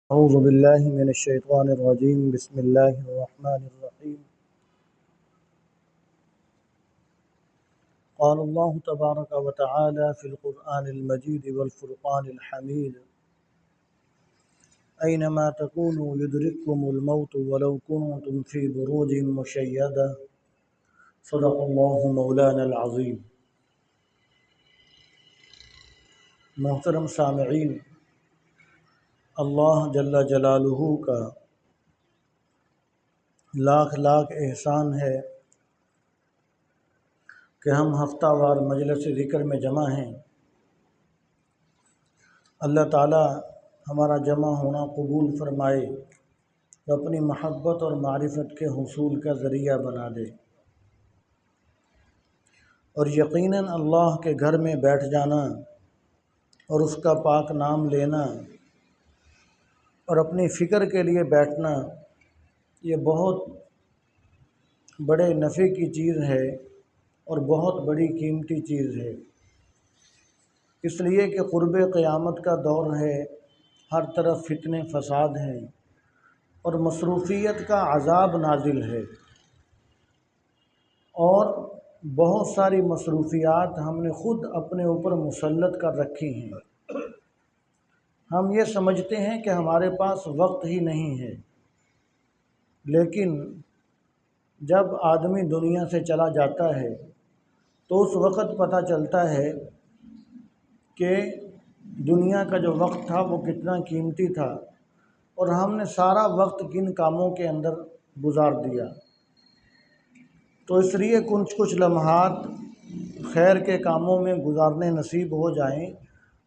أعوذ بالله من الشيطان الرجيم بسم الله الرحمن الرحيم قال الله تبارك وتعالى في القرآن المجيد والفرقان الحميد أينما تكونوا يدرككم الموت ولو كنتم في بروج مشيدة صدق الله مولانا العظيم۔ محترم سامعین، اللہ جل جلالہ کا لاکھ لاکھ احسان ہے کہ ہم ہفتہ وار مجلس ذکر میں جمع ہیں۔ اللہ تعالی ہمارا جمع ہونا قبول فرمائے، اپنی محبت اور معرفت کے حصول کا ذریعہ بنا دے، اور یقیناً اللہ کے گھر میں بیٹھ جانا اور اس کا پاک نام لینا اور اپنی فکر کے لیے بیٹھنا، یہ بہت بڑے نفع کی چیز ہے اور بہت بڑی قیمتی چیز ہے، اس لیے کہ قرب قیامت کا دور ہے، ہر طرف فتنے فساد ہیں اور مصروفیت کا عذاب نازل ہے، اور بہت ساری مصروفیات ہم نے خود اپنے اوپر مسلط کر رکھی ہیں۔ ہم یہ سمجھتے ہیں کہ ہمارے پاس وقت ہی نہیں ہے، لیکن جب آدمی دنیا سے چلا جاتا ہے تو اس وقت پتہ چلتا ہے کہ دنیا کا جو وقت تھا وہ کتنا قیمتی تھا، اور ہم نے سارا وقت کن کاموں کے اندر گزار دیا۔ تو اس لیے کچھ لمحات خیر کے کاموں میں گزارنے نصیب ہو جائیں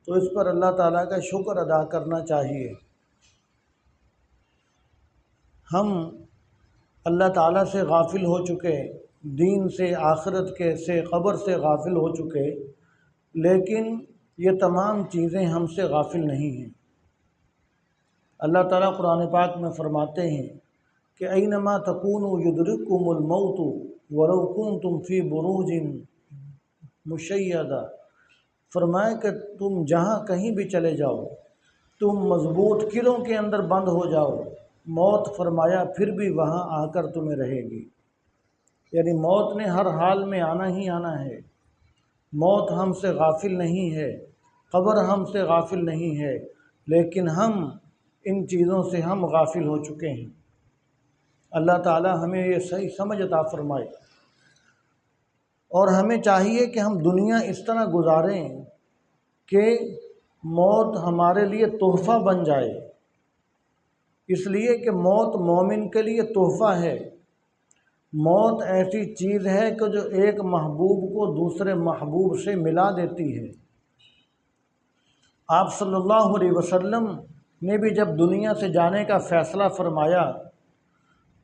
تو اس پر اللہ تعالیٰ کا شکر ادا کرنا چاہیے۔ ہم اللہ تعالیٰ سے غافل ہو چکے، دین سے، آخرت کے سے، قبر سے غافل ہو چکے، لیکن یہ تمام چیزیں ہم سے غافل نہیں ہیں۔ اللہ تعالیٰ قرآن پاک میں فرماتے ہیں کہ اینما تکونوا یدرککم الموت ولو کنتم فی بروج مشیدہ، فرمایا کہ تم جہاں کہیں بھی چلے جاؤ، تم مضبوط قلعوں کے اندر بند ہو جاؤ، موت فرمایا پھر بھی وہاں آ کر تمہیں رہے گی۔ یعنی موت نے ہر حال میں آنا ہی آنا ہے، موت ہم سے غافل نہیں ہے، قبر ہم سے غافل نہیں ہے، لیکن ہم ان چیزوں سے ہم غافل ہو چکے ہیں۔ اللہ تعالی ہمیں یہ صحیح سمجھ عطا فرمائے، اور ہمیں چاہیے کہ ہم دنیا اس طرح گزاریں کہ موت ہمارے لیے تحفہ بن جائے، اس لیے کہ موت مومن کے لیے تحفہ ہے۔ موت ایسی چیز ہے کہ جو ایک محبوب کو دوسرے محبوب سے ملا دیتی ہے۔ آپ صلی اللہ علیہ وسلم نے بھی جب دنیا سے جانے کا فیصلہ فرمایا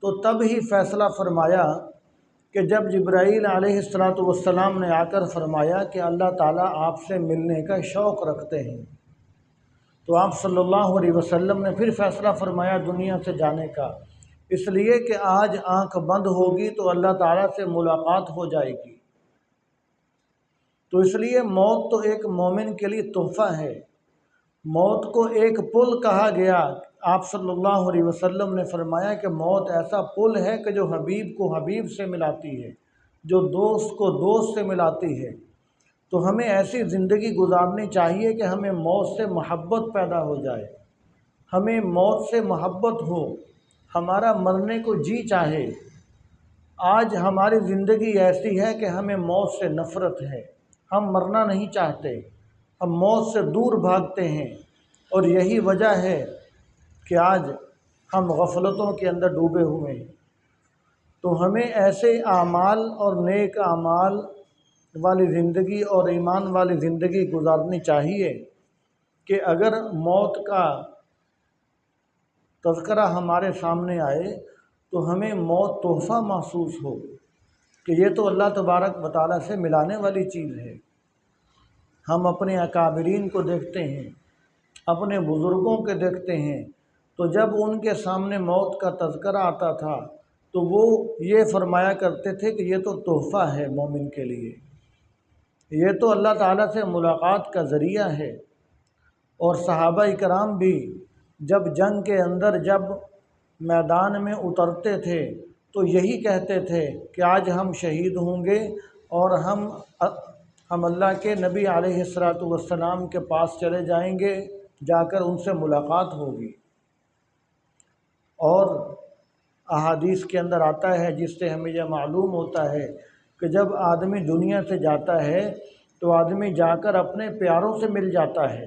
تو تب ہی فیصلہ فرمایا کہ جب جبرائیل علیہ السلام نے آ کر فرمایا کہ اللہ تعالیٰ آپ سے ملنے کا شوق رکھتے ہیں، تو آپ صلی اللہ علیہ وسلم نے پھر فیصلہ فرمایا دنیا سے جانے کا، اس لیے کہ آج آنکھ بند ہوگی تو اللہ تعالیٰ سے ملاقات ہو جائے گی۔ تو اس لیے موت تو ایک مومن کے لیے تحفہ ہے۔ موت کو ایک پل کہا گیا۔ آپ صلی اللہ علیہ وسلم نے فرمایا کہ موت ایسا پل ہے کہ جو حبیب کو حبیب سے ملاتی ہے، جو دوست کو دوست سے ملاتی ہے۔ تو ہمیں ایسی زندگی گزارنی چاہیے کہ ہمیں موت سے محبت پیدا ہو جائے، ہمیں موت سے محبت ہو، ہمارا مرنے کو جی چاہے۔ آج ہماری زندگی ایسی ہے کہ ہمیں موت سے نفرت ہے، ہم مرنا نہیں چاہتے، ہم موت سے دور بھاگتے ہیں، اور یہی وجہ ہے کہ آج ہم غفلتوں کے اندر ڈوبے ہوئے ہیں۔ تو ہمیں ایسے اعمال اور نیک اعمال والی زندگی اور ایمان والی زندگی گزارنی چاہیے کہ اگر موت کا تذکرہ ہمارے سامنے آئے تو ہمیں موت تحفہ محسوس ہو کہ یہ تو اللہ تبارک و تعالیٰ سے ملانے والی چیز ہے۔ ہم اپنے اکابرین کو دیکھتے ہیں، اپنے بزرگوں کے دیکھتے ہیں، تو جب ان کے سامنے موت کا تذکرہ آتا تھا تو وہ یہ فرمایا کرتے تھے کہ یہ تو تحفہ ہے مومن کے لیے، یہ تو اللہ تعالیٰ سے ملاقات کا ذریعہ ہے۔ اور صحابہ کرام بھی جب جنگ کے اندر جب میدان میں اترتے تھے تو یہی کہتے تھے کہ آج ہم شہید ہوں گے اور ہم اللہ کے نبی علیہ الصلوۃ والسلام کے پاس چلے جائیں گے، جا کر ان سے ملاقات ہوگی۔ اور احادیث کے اندر آتا ہے، جس سے ہمیں یہ معلوم ہوتا ہے کہ جب آدمی دنیا سے جاتا ہے تو آدمی جا کر اپنے پیاروں سے مل جاتا ہے،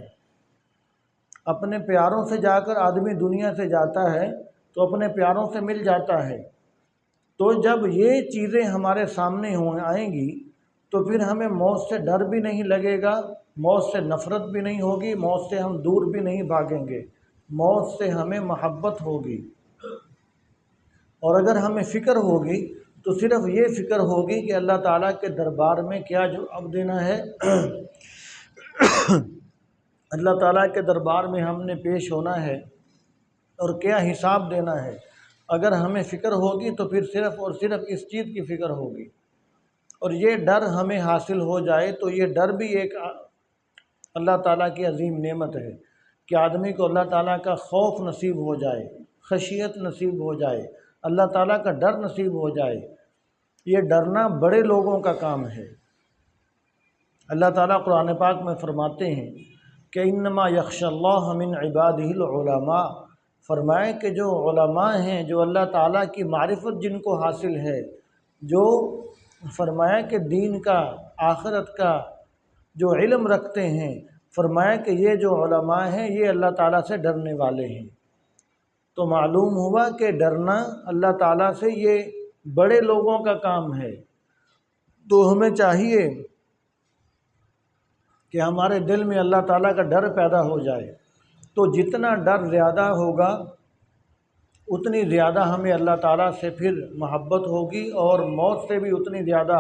اپنے پیاروں سے جا کر آدمی دنیا سے جاتا ہے تو اپنے پیاروں سے مل جاتا ہے۔ تو جب یہ چیزیں ہمارے سامنے آئیں گی تو پھر ہمیں موت سے ڈر بھی نہیں لگے گا، موت سے نفرت بھی نہیں ہوگی، موت سے ہم دور بھی نہیں بھاگیں گے، موت سے ہمیں محبت ہوگی۔ اور اگر ہمیں فکر ہوگی تو صرف یہ فکر ہوگی کہ اللہ تعالیٰ کے دربار میں کیا جواب دینا ہے، اللہ تعالیٰ کے دربار میں ہم نے پیش ہونا ہے اور کیا حساب دینا ہے۔ اگر ہمیں فکر ہوگی تو پھر صرف اور صرف اس چیز کی فکر ہوگی، اور یہ ڈر ہمیں حاصل ہو جائے تو یہ ڈر بھی ایک اللہ تعالیٰ کی عظیم نعمت ہے کہ آدمی کو اللہ تعالیٰ کا خوف نصیب ہو جائے، خشیت نصیب ہو جائے، اللہ تعالیٰ کا ڈر نصیب ہو جائے۔ یہ ڈرنا بڑے لوگوں کا کام ہے۔ اللہ تعالیٰ قرآن پاک میں فرماتے ہیں کہ انما یخشی اللہ من عبادہ العلماء، فرمائے کہ جو علماء ہیں، جو اللہ تعالیٰ کی معرفت جن کو حاصل ہے، جو فرمایا کہ دین کا، آخرت کا جو علم رکھتے ہیں، فرمایا کہ یہ جو علماء ہیں یہ اللہ تعالیٰ سے ڈرنے والے ہیں۔ تو معلوم ہوا کہ ڈرنا اللہ تعالیٰ سے یہ بڑے لوگوں کا کام ہے۔ تو ہمیں چاہیے کہ ہمارے دل میں اللہ تعالیٰ کا ڈر پیدا ہو جائے، تو جتنا ڈر زیادہ ہوگا اتنی زیادہ ہمیں اللہ تعالیٰ سے پھر محبت ہوگی، اور موت سے بھی اتنی زیادہ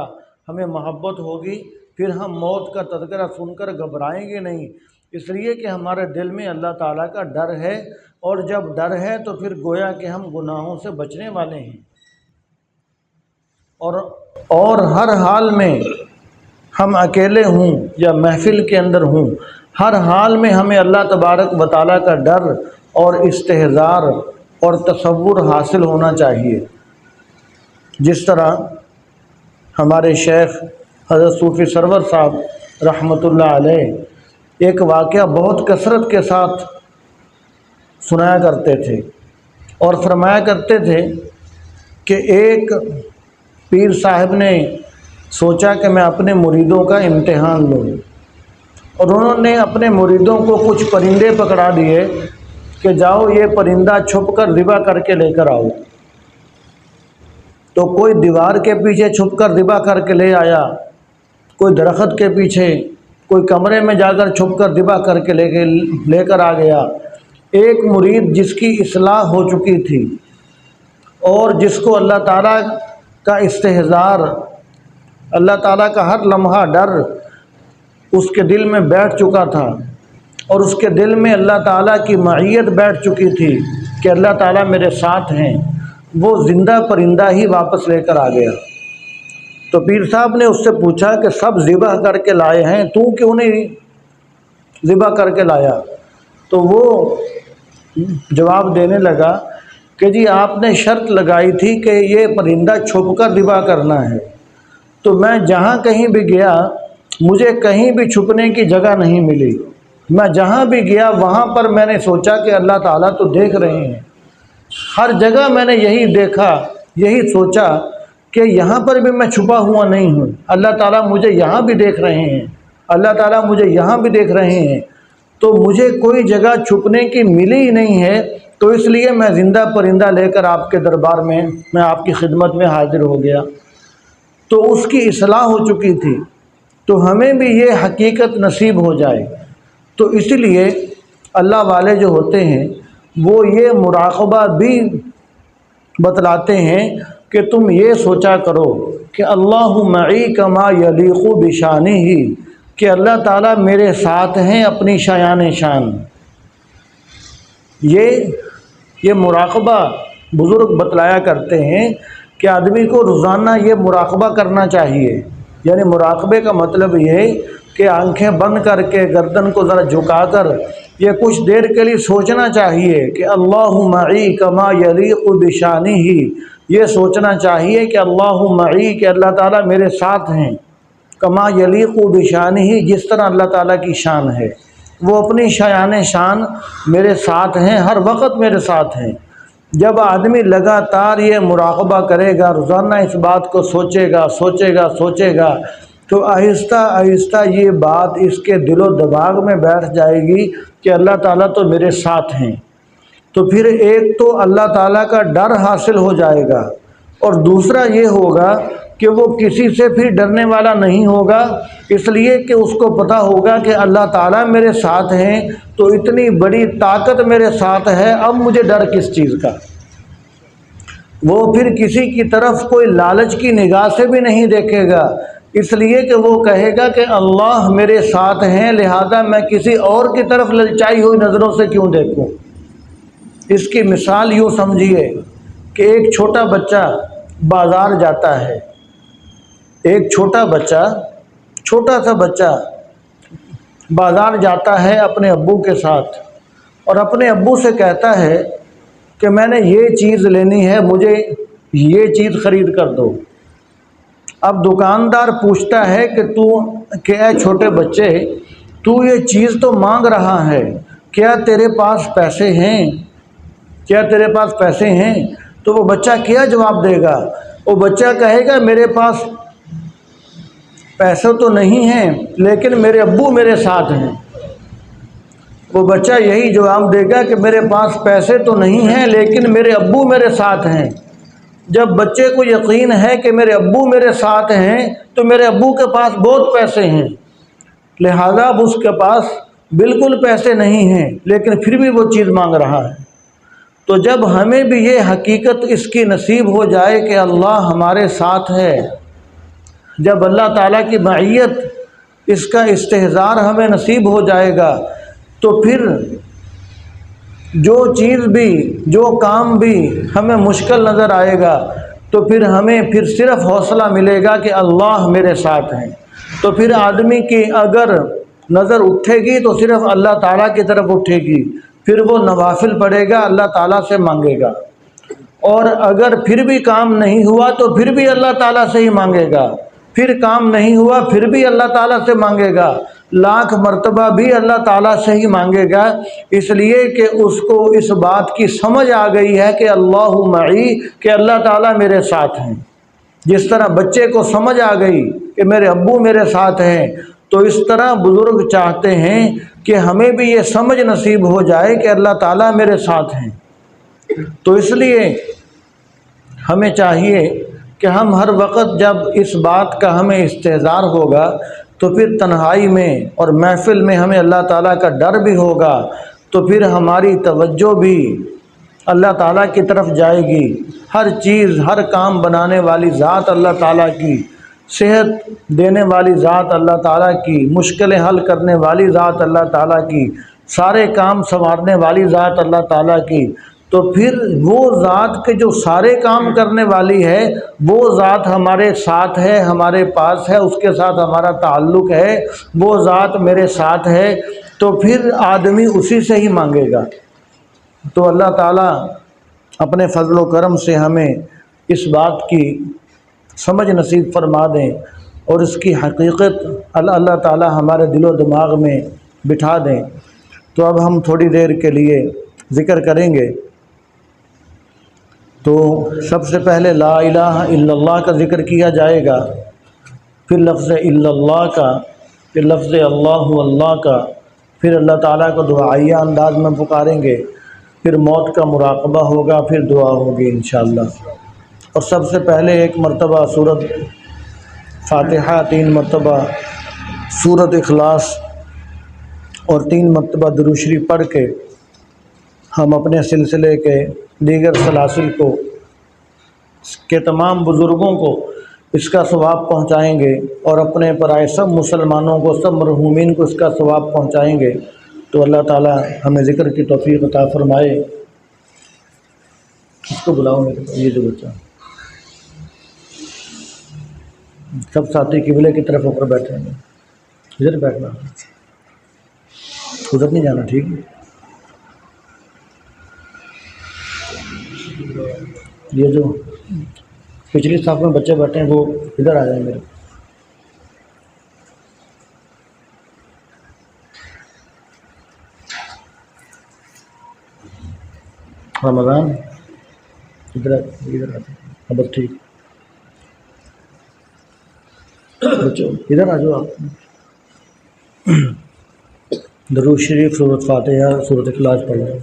ہمیں محبت ہوگی۔ پھر ہم موت کا تذکرہ سن کر گھبرائیں گے نہیں، اس لیے کہ ہمارے دل میں اللہ تعالیٰ کا ڈر ہے، اور جب ڈر ہے تو پھر گویا کہ ہم گناہوں سے بچنے والے ہیں۔ اور ہر حال میں ہم اکیلے ہوں یا محفل کے اندر ہوں، ہر حال میں ہمیں اللہ تبارک و تعالیٰ کا ڈر اور استحضار اور تصور حاصل ہونا چاہیے۔ جس طرح ہمارے شیخ حضرت صوفی سرور صاحب رحمۃ اللہ علیہ ایک واقعہ بہت کثرت کے ساتھ سنایا کرتے تھے، اور فرمایا کرتے تھے کہ ایک پیر صاحب نے سوچا کہ میں اپنے مریدوں کا امتحان لوں، اور انہوں نے اپنے مریدوں کو کچھ پرندے پکڑا دیے کہ جاؤ یہ پرندہ چھپ کر ذبح کر کے لے کر آؤ۔ تو کوئی دیوار کے پیچھے چھپ کر ذبح کر کے لے آیا، کوئی درخت کے پیچھے، کوئی کمرے میں جا کر چھپ کر ذبح کر کے لے کر آ گیا۔ ایک مرید جس کی اصلاح ہو چکی تھی اور جس کو اللہ تعالیٰ کا استحضار، اللہ تعالیٰ کا ہر لمحہ ڈر اس کے دل میں بیٹھ چکا تھا، اور اس کے دل میں اللہ تعالیٰ کی معیت بیٹھ چکی تھی کہ اللہ تعالیٰ میرے ساتھ ہیں، وہ زندہ پرندہ ہی واپس لے کر آ گیا۔ تو پیر صاحب نے اس سے پوچھا کہ سب ذبح کر کے لائے ہیں، تو کیوں نہیں ذبح کر کے لایا؟ تو وہ جواب دینے لگا کہ جی آپ نے شرط لگائی تھی کہ یہ پرندہ چھپ کر ذبح کرنا ہے، تو میں جہاں کہیں بھی گیا مجھے کہیں بھی چھپنے کی جگہ نہیں ملی، میں جہاں بھی گیا وہاں پر میں نے سوچا کہ اللہ تعالیٰ تو دیکھ رہے ہیں، ہر جگہ میں نے یہی دیکھا، یہی سوچا کہ یہاں پر بھی میں چھپا ہوا نہیں ہوں، اللہ تعالیٰ مجھے یہاں بھی دیکھ رہے ہیں، اللہ تعالیٰ مجھے یہاں بھی دیکھ رہے ہیں، تو مجھے کوئی جگہ چھپنے کی ملی ہی نہیں ہے، تو اس لیے میں زندہ پرندہ لے کر آپ کے دربار میں آپ کی خدمت میں حاضر ہو گیا۔ تو اس کی اصلاح ہو چکی تھی، تو ہمیں بھی یہ حقیقت نصیب ہو جائے۔ تو اسی لیے اللہ والے جو ہوتے ہیں وہ یہ مراقبہ بھی بتلاتے ہیں کہ تم یہ سوچا کرو کہ اللہ معی کما یلیق بشانہ، کہ اللہ تعالیٰ میرے ساتھ ہیں اپنی شایان شان۔ یہ مراقبہ بزرگ بتلایا کرتے ہیں کہ آدمی کو روزانہ یہ مراقبہ کرنا چاہیے۔ یعنی مراقبے کا مطلب یہ کہ آنکھیں بند کر کے گردن کو ذرا جھکا کر یہ کچھ دیر کے لیے سوچنا چاہیے کہ اللہ معی کما یلیق بشانی ہی، یہ سوچنا چاہیے کہ اللہ معی، کہ اللہ تعالیٰ میرے ساتھ ہیں، کما یلیق بشانی ہی، جس طرح اللہ تعالیٰ کی شان ہے، وہ اپنی شایان شان میرے ساتھ ہیں، ہر وقت میرے ساتھ ہیں۔ جب آدمی لگاتار یہ مراقبہ کرے گا، روزانہ اس بات کو سوچے گا تو آہستہ آہستہ یہ بات اس کے دل و دماغ میں بیٹھ جائے گی کہ اللہ تعالیٰ تو میرے ساتھ ہیں۔ تو پھر ایک تو اللہ تعالیٰ کا ڈر حاصل ہو جائے گا، اور دوسرا یہ ہوگا کہ وہ کسی سے پھر ڈرنے والا نہیں ہوگا، اس لیے کہ اس کو پتہ ہوگا کہ اللہ تعالیٰ میرے ساتھ ہیں، تو اتنی بڑی طاقت میرے ساتھ ہے، اب مجھے ڈر کس چیز کا۔ وہ پھر کسی کی طرف کوئی لالچ کی نگاہ سے بھی نہیں دیکھے گا، اس لیے کہ وہ کہے گا کہ اللہ میرے ساتھ ہیں، لہذا میں کسی اور کی طرف للچائی ہوئی نظروں سے کیوں دیکھوں۔ اس کی مثال یوں سمجھیے کہ ایک چھوٹا بچہ بازار جاتا ہے، ایک چھوٹا سا بچہ بازار جاتا ہے اپنے ابو کے ساتھ، اور اپنے ابو سے کہتا ہے کہ میں نے یہ چیز لینی ہے، مجھے یہ چیز خرید کر دو۔ اب دکاندار پوچھتا ہے کہ اے چھوٹے بچے، تو یہ چیز تو مانگ رہا ہے، کیا تیرے پاس پیسے ہیں؟ تو وہ بچہ کیا جواب دے گا؟ وہ بچہ کہے گا میرے پاس پیسے تو نہیں ہیں، لیکن میرے ابو میرے ساتھ ہیں۔ وہ بچہ یہی جواب دے گا کہ میرے پاس پیسے تو نہیں ہیں، لیکن میرے ابو میرے ساتھ ہیں۔ جب بچے کو یقین ہے کہ میرے ابو میرے ساتھ ہیں، تو میرے ابو کے پاس بہت پیسے ہیں، لہذا اب اس کے پاس بالکل پیسے نہیں ہیں، لیکن پھر بھی وہ چیز مانگ رہا ہے۔ تو جب ہمیں بھی یہ حقیقت اس کی نصیب ہو جائے کہ اللہ ہمارے ساتھ ہے، جب اللہ تعالیٰ کی معیت، اس کا استحضار ہمیں نصیب ہو جائے گا، تو پھر جو چیز بھی، جو کام بھی ہمیں مشکل نظر آئے گا، تو پھر ہمیں پھر صرف حوصلہ ملے گا کہ اللہ میرے ساتھ ہیں۔ تو پھر آدمی کی اگر نظر اٹھے گی تو صرف اللہ تعالیٰ کی طرف اٹھے گی، پھر وہ نوافل پڑھے گا، اللہ تعالیٰ سے مانگے گا، اور اگر پھر بھی کام نہیں ہوا تو پھر بھی اللہ تعالیٰ سے ہی مانگے گا، پھر کام نہیں ہوا پھر بھی اللہ تعالیٰ سے مانگے گا، لاکھ مرتبہ بھی اللہ تعالیٰ سے ہی مانگے گا، اس لیے کہ اس کو اس بات کی سمجھ آ گئی ہے کہ اللہ معی، کہ اللہ تعالیٰ میرے ساتھ ہیں۔ جس طرح بچے کو سمجھ آ گئی کہ میرے ابو میرے ساتھ ہیں، تو اس طرح بزرگ چاہتے ہیں کہ ہمیں بھی یہ سمجھ نصیب ہو جائے کہ اللہ تعالیٰ میرے ساتھ ہیں۔ تو اس لیے ہمیں چاہیے کہ ہم ہر وقت جب اس بات کا ہمیں استحضار ہوگا، تو پھر تنہائی میں اور محفل میں ہمیں اللہ تعالیٰ کا ڈر بھی ہوگا، تو پھر ہماری توجہ بھی اللہ تعالیٰ کی طرف جائے گی۔ ہر چیز، ہر کام بنانے والی ذات اللہ تعالیٰ کی، صحت دینے والی ذات اللہ تعالیٰ کی، مشکلیں حل کرنے والی ذات اللہ تعالیٰ کی، سارے کام سنوارنے والی ذات اللہ تعالیٰ کی، تو پھر وہ ذات کے جو سارے کام کرنے والی ہے، وہ ذات ہمارے ساتھ ہے، ہمارے پاس ہے، اس کے ساتھ ہمارا تعلق ہے، وہ ذات میرے ساتھ ہے، تو پھر آدمی اسی سے ہی مانگے گا۔ تو اللہ تعالیٰ اپنے فضل و کرم سے ہمیں اس بات کی سمجھ نصیب فرما دیں، اور اس کی حقیقت اللہ تعالیٰ ہمارے دل و دماغ میں بٹھا دیں۔ تو اب ہم تھوڑی دیر کے لیے ذکر کریں گے۔ تو سب سے پہلے لا الہ الا اللہ کا ذکر کیا جائے گا، پھر لفظ الا اللہ کا، پھر لفظ اللہ کا، پھر اللہ تعالیٰ کو دعائیہ انداز میں پکاریں گے، پھر موت کا مراقبہ ہوگا، پھر دعا ہوگی انشاءاللہ۔ اور سب سے پہلے ایک مرتبہ سورۃ فاتحہ، 3 مرتبہ سورۃ اخلاص اور 3 مرتبہ درود شریف پڑھ کے ہم اپنے سلسلے کے دیگر سلاسل کو، کے تمام بزرگوں کو اس کا ثواب پہنچائیں گے، اور اپنے پرائے سب مسلمانوں کو، سب مرحومین کو اس کا ثواب پہنچائیں گے۔ تو اللہ تعالی ہمیں ذکر کی توفیق عطا فرمائے۔ اس کو بلاؤ، یہ جو بچہ سب ساتھی قبلے کی طرف ہو کر بیٹھے ہیں۔ ادھر بیٹھنا، ادھر نہیں جانا، ٹھیک ہے؟ یہ جو پچھلی صف میں بچے بیٹھے ہیں وہ ادھر آ جائیں میرے. رمضان ادھر ادھر آتے ہیں، بس ٹھیک. بچوں ادھر آ جاؤ آپ. درود شریف، سورۃ فاتحہ، سورۃ اخلاص پڑھ لیں.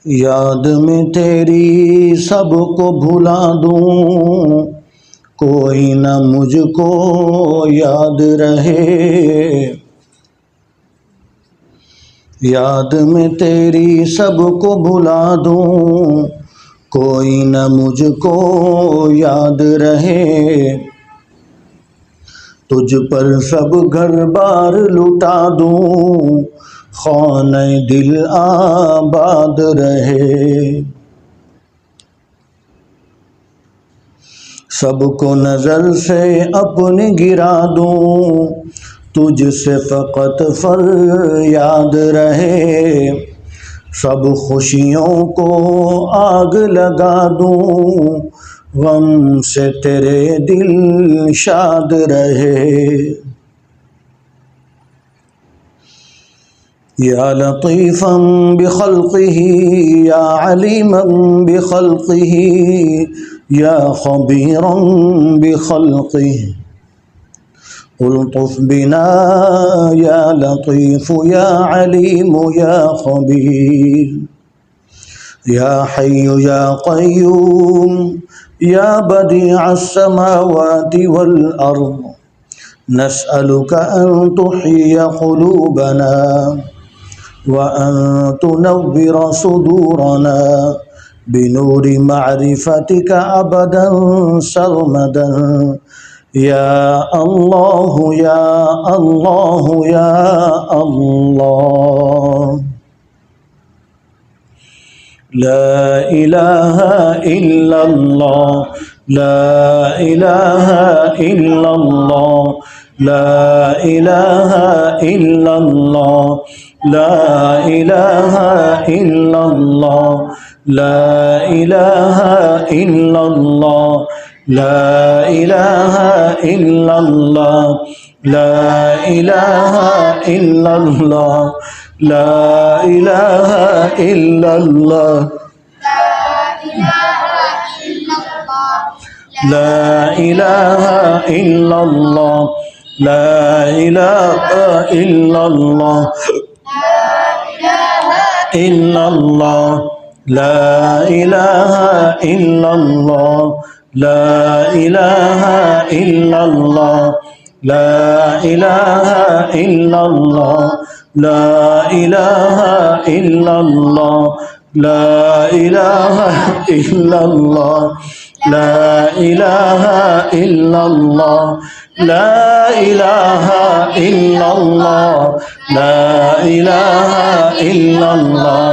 یاد میں تیری سب کو بھلا دوں، کوئی نہ مجھ کو یاد رہے. یاد میں تیری سب کو بھلا دوں، کوئی نہ مجھ کو یاد رہے. تجھ پر سب گھر بار لٹا دوں، خانہ دل آباد رہے. سب کو نظر سے اپنے گرا دوں، تجھ سے فقط فریاد رہے. سب خوشیوں کو آگ لگا دوں، غم سے تیرے دل شاد رہے. یا لطیفا بخلقہ یا علیما بخلقہ یا خبیرا بخلقہ، الطف بنا یا لطیف یا علیم یا خبیر. یا حی یا قیوم یا بدیع السماوات والارض، نسألک ان تحیی قلوبنا وأن تنور صدورنا بنور معرفتك أبدا سرمدا. يا الله يا الله يا الله. لا إله إلا الله، لا إله إلا الله، لا إله إلا الله، لا إله إلا الله، لا إله إلا الله، لا إله إلا الله، لا إله إلا الله، لا إله إلا الله، لا إله إلا الله، لا إله إلا الله، إلا الله، لا إله إلا الله، لا إله إلا الله، لا إله إلا الله، لا إله إلا الله، لا إله إلا الله، لا إله إلا الله، لا إله إلا الله، لا إله إلا الله،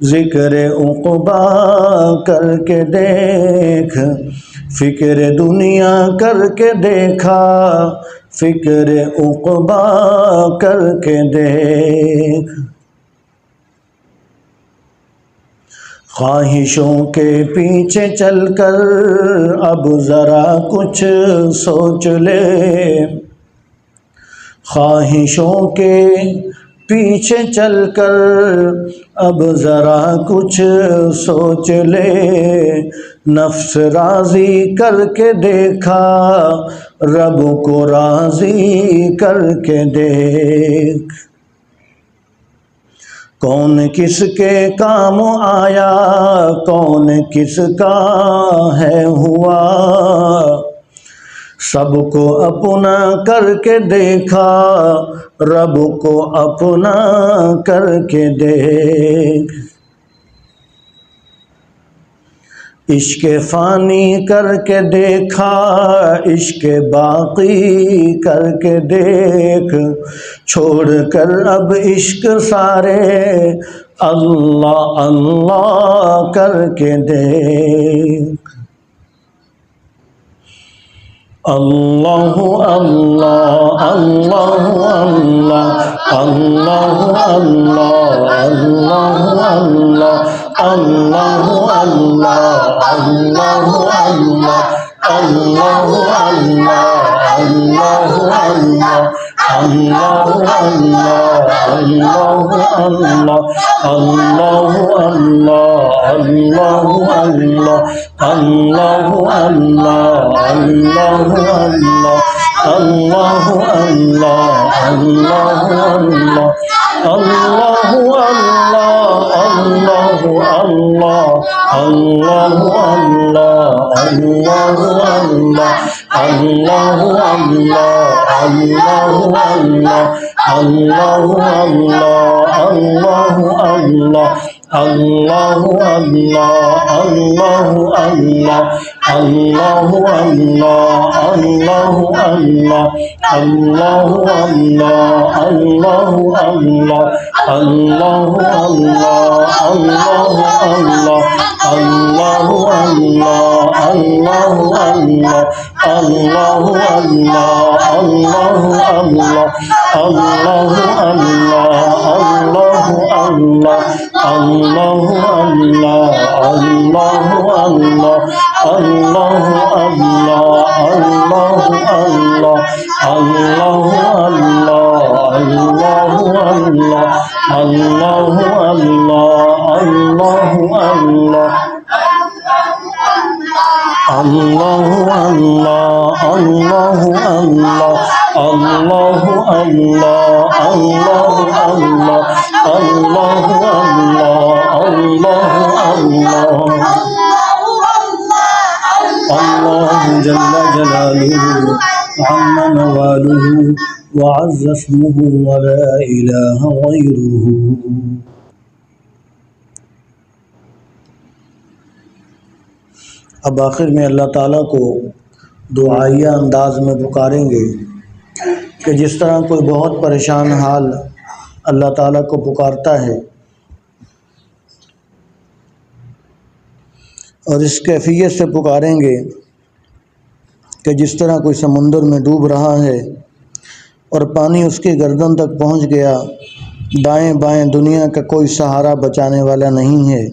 ذکر عقبا کر کے دیکھ، فکر دنیا کر کے دیکھا، فکر عقبا کر کے دیکھ۔ خواہشوں کے پیچھے چل کر اب ذرا کچھ سوچ لے، خواہشوں کے پیچھے چل کر اب ذرا کچھ سوچ لے، نفس راضی کر کے دیکھا، رب کو راضی کر کے دیکھ۔ کون کس کے کام آیا، کون کس کا ہے ہوا، سب کو اپنا کر کے دیکھا، رب کو اپنا کر کے دیکھ۔ عشق فانی کر کے دیکھا، عشق باقی کر کے دیکھ، چھوڑ کر اب عشق سارے اللہ اللہ کر کے دیکھ۔ اللہ اللہ اللہ اللہ اللہ اللہ اللہ اللہ اللہ اللہ اللہ اللہ اللہ وعز اسمه ولا إله غيره۔ اب آخر میں اللہ تعالیٰ کو دعائیہ انداز میں پکاریں گے کہ جس طرح کوئی بہت پریشان حال اللہ تعالیٰ کو پکارتا ہے، اور اس کیفیت سے پکاریں گے کہ جس طرح کوئی سمندر میں ڈوب رہا ہے اور پانی اس کے گردن تک پہنچ گیا، دائیں بائیں دنیا کا کوئی سہارا بچانے والا نہیں ہے،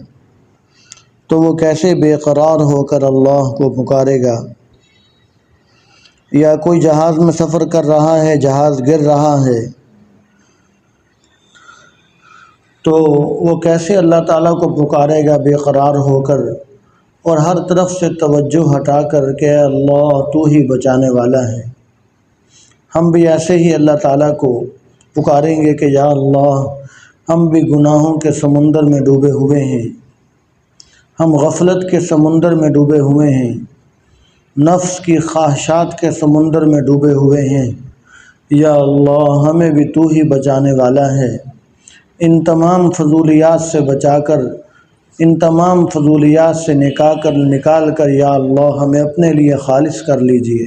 تو وہ کیسے بے قرار ہو کر اللہ کو پکارے گا؟ یا کوئی جہاز میں سفر کر رہا ہے، جہاز گر رہا ہے، تو وہ کیسے اللہ تعالیٰ کو پکارے گا بے قرار ہو کر، اور ہر طرف سے توجہ ہٹا کر کہ اللہ تو ہی بچانے والا ہے۔ ہم بھی ایسے ہی اللہ تعالیٰ کو پکاریں گے کہ یا اللہ، ہم بھی گناہوں کے سمندر میں ڈوبے ہوئے ہیں، ہم غفلت کے سمندر میں ڈوبے ہوئے ہیں، نفس کی خواہشات کے سمندر میں ڈوبے ہوئے ہیں، یا اللہ ہمیں بھی تو ہی بچانے والا ہے۔ ان تمام فضولیات سے بچا کر، ان تمام فضولیات سے نکال کر یا اللہ ہمیں اپنے لیے خالص کر لیجئے۔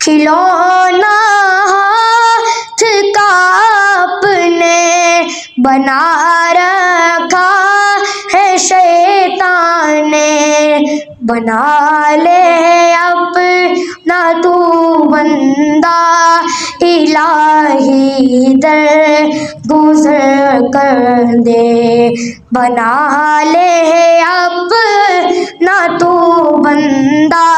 کھلونا ہاتھ کا اپنے بنا رکھا ہے شیطان نے، بنا لے اپنا تو بندہ الہی در گزر کر دے، بنا لے اپنا تو بندہ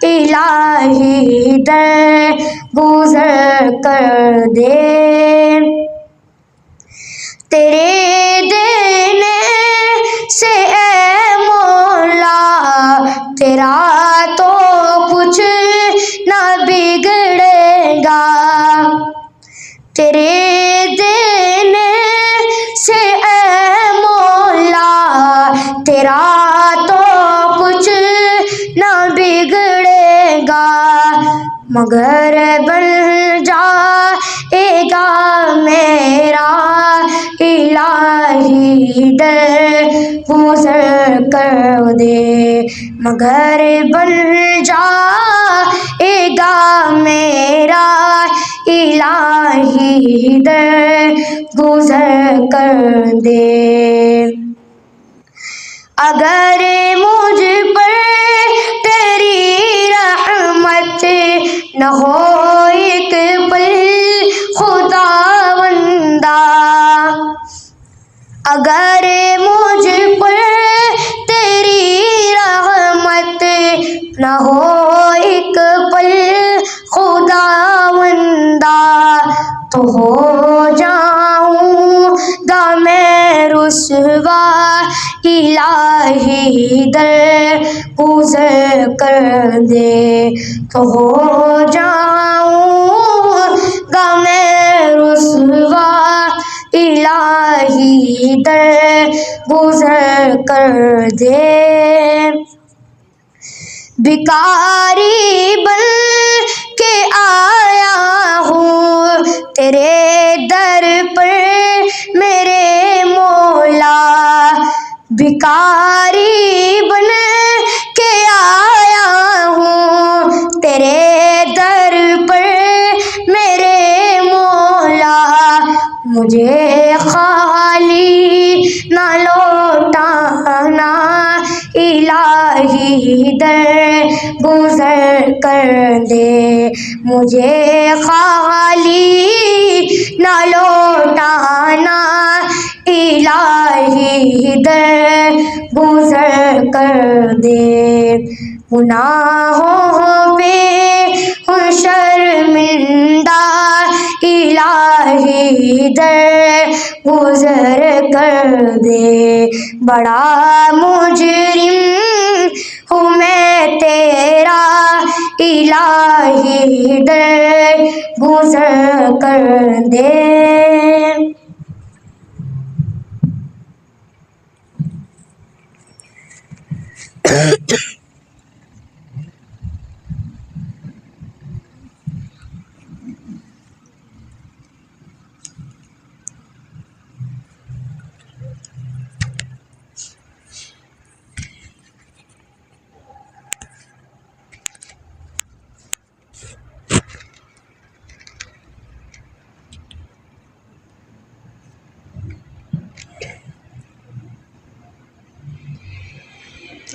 الہی در گزر کر دے۔ تیرے دینے سے اے مولا تیرا تو کچھ نہ بگڑے گا، تیرے دینے سے اے مولا تیرا تو کچھ نہ بگڑے گا، مگر بن جائے گا میرا الہی در گزر کر دے، مگر بن جائے گا میرا الہی در گزر کر دے۔ اگر مجھ پر تیری رحمت نہ ہو ایک پل خداوندا، اگر مجھ پر تیری رحمت نہ ہو ایک پل خداوندا، تو ہو جاؤں گا میں رسوا الہی در گزر کر دے، تو ہو جاؤں گا میں رسوا الہی در گزر کر دے۔ بھکاری بن کے آیا ہوں تیرے در پر میرے مولا، بھکاری بن کے آیا ہوں تیرے در پر میرے مولا، مجھے خالی نہ لوٹانا الہی در گزر کر دے، مجھے خالی نہ لوٹانا الہی در گزر کر دے۔ گناہوں پہ ہوں شرمندہ الہی در گزر کر دے، بڑا مجرم ہوں میں تیرا الہی در گزر کر دے۔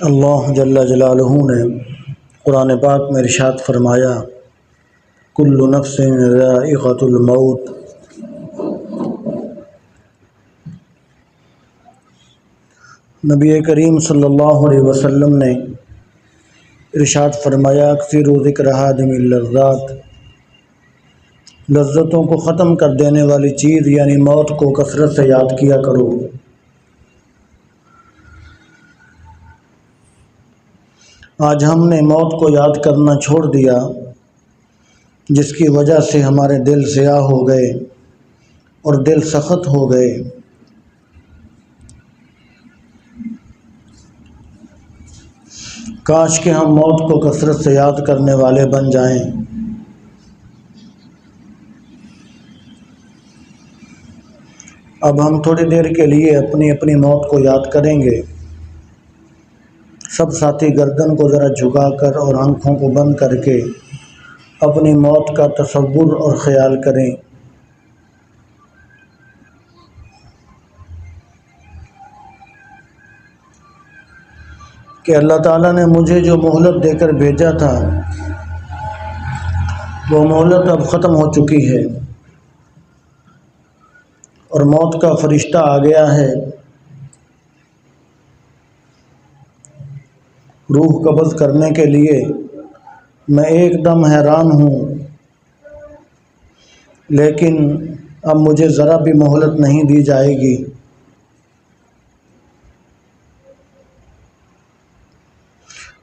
اللہ جل جلالہ نے قرآن پاک میں ارشاد فرمایا، کل نفس ذائقۃ الموت، نبی کریم صلی اللہ علیہ وسلم نے ارشاد فرمایا، اکثروا ذکر ہادم اللذات، لذتوں کو ختم کر دینے والی چیز یعنی موت کو کثرت سے یاد کیا کرو۔ آج ہم نے موت کو یاد کرنا چھوڑ دیا، جس کی وجہ سے ہمارے دل سیاہ ہو گئے اور دل سخت ہو گئے۔ کاش کہ ہم موت کو کثرت سے یاد کرنے والے بن جائیں۔ اب ہم تھوڑی دیر کے لیے اپنی اپنی موت کو یاد کریں گے، سب ساتھی گردن کو ذرا جھکا کر اور آنکھوں کو بند کر کے اپنی موت کا تصور اور خیال کریں۔ کہ اللہ تعالیٰ نے مجھے جو مہلت دے کر بھیجا تھا وہ مہلت اب ختم ہو چکی ہے اور موت کا فرشتہ آ گیا ہے۔ روح قبض کرنے کے لیے میں ایک دم حیران ہوں، لیکن اب مجھے ذرا بھی مہلت نہیں دی جائے گی۔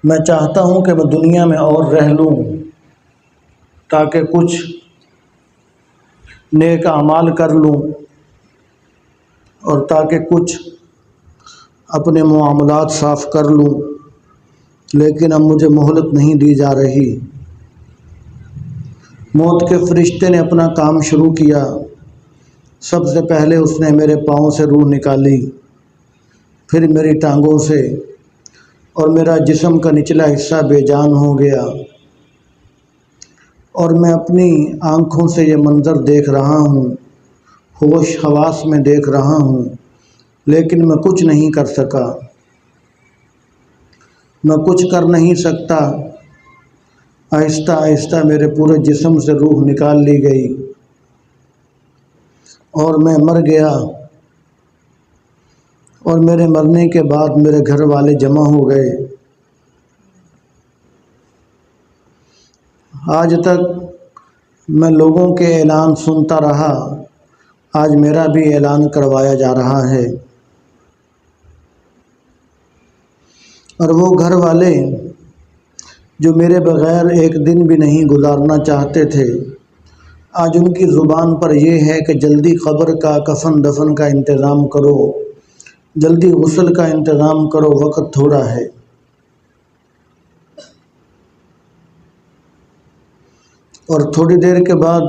میں چاہتا ہوں کہ میں دنیا میں اور رہ لوں تاکہ کچھ نیک اعمال کر لوں اور تاکہ کچھ اپنے معاملات صاف کر لوں، لیکن اب مجھے مہلت نہیں دی جا رہی۔ موت کے فرشتے نے اپنا کام شروع کیا۔ سب سے پہلے اس نے میرے پاؤں سے روح نکالی، پھر میری ٹانگوں سے، اور میرا جسم کا نچلا حصہ بے جان ہو گیا، اور میں اپنی آنکھوں سے یہ منظر دیکھ رہا ہوں، ہوش حواس میں دیکھ رہا ہوں، لیکن میں کچھ نہیں کر سکا۔ میں کچھ کر نہیں سکتا۔ آہستہ آہستہ میرے پورے جسم سے روح نکال لی گئی اور میں مر گیا، اور میرے مرنے کے بعد میرے گھر والے جمع ہو گئے۔ آج تک میں لوگوں کے اعلان سنتا رہا، آج میرا بھی اعلان کروایا جا رہا ہے۔ اور وہ گھر والے جو میرے بغیر ایک دن بھی نہیں گزارنا چاہتے تھے، آج ان کی زبان پر یہ ہے کہ جلدی قبر کا، کفن دفن کا انتظام کرو، جلدی غسل کا انتظام کرو، وقت تھوڑا ہے۔ اور تھوڑی دیر کے بعد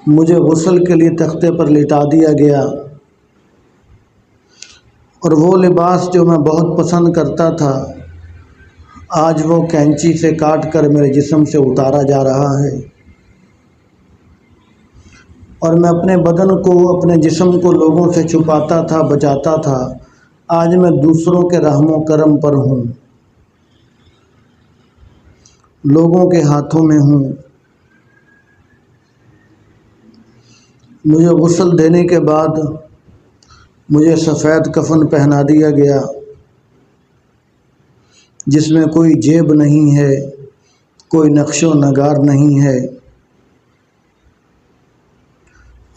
مجھے غسل کے لیے تختے پر لٹا دیا گیا، اور وہ لباس جو میں بہت پسند کرتا تھا آج وہ کینچی سے کاٹ کر میرے جسم سے اتارا جا رہا ہے، اور میں اپنے بدن کو، اپنے جسم کو لوگوں سے چھپاتا تھا، بچاتا تھا، آج میں دوسروں کے رحم و کرم پر ہوں، لوگوں کے ہاتھوں میں ہوں۔ مجھے غسل دینے کے بعد مجھے سفید کفن پہنا دیا گیا، جس میں کوئی جیب نہیں ہے، کوئی نقش و نگار نہیں ہے،